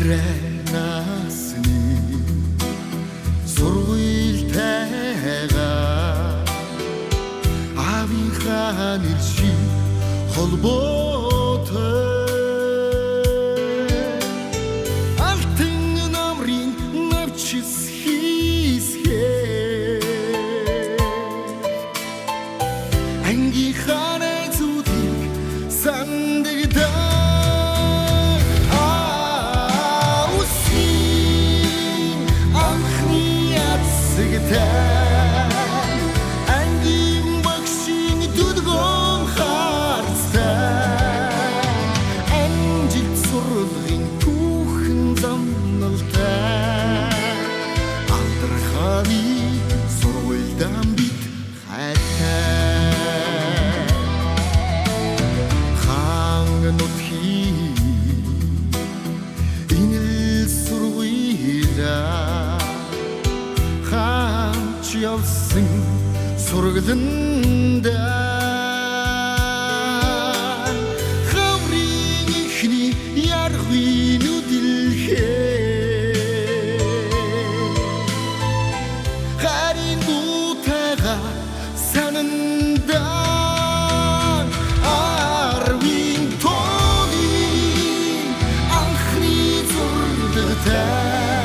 насны сургуультайгаа аавынхаа нэр шиг холбоотой алтан намрын навчис хийсгээ ангийнхаа найзуудыг сандагдаа ангийн багшийн дүдгон харцтай амжилт сурлагын түүхэн замналтай алдархааны сургуульдан бид хайртай хаан нутгийн энэ сургуулиа явсан сургаланда хаврын ихний яргүй нүдэлхээ харин дутага сананда арвин тогийн анхны зурлагтай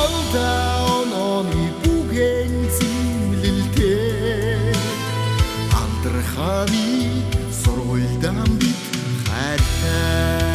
алдаа онооны бүхэн зэмлэлтэй алдархааны сургуульдан бид хайртай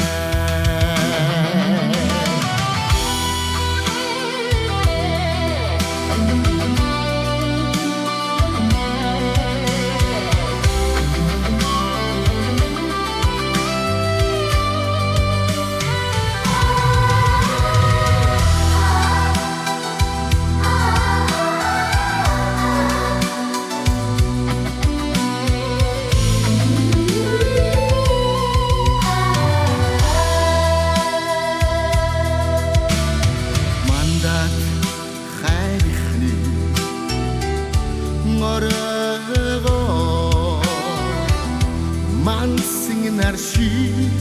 Mansingen arşiv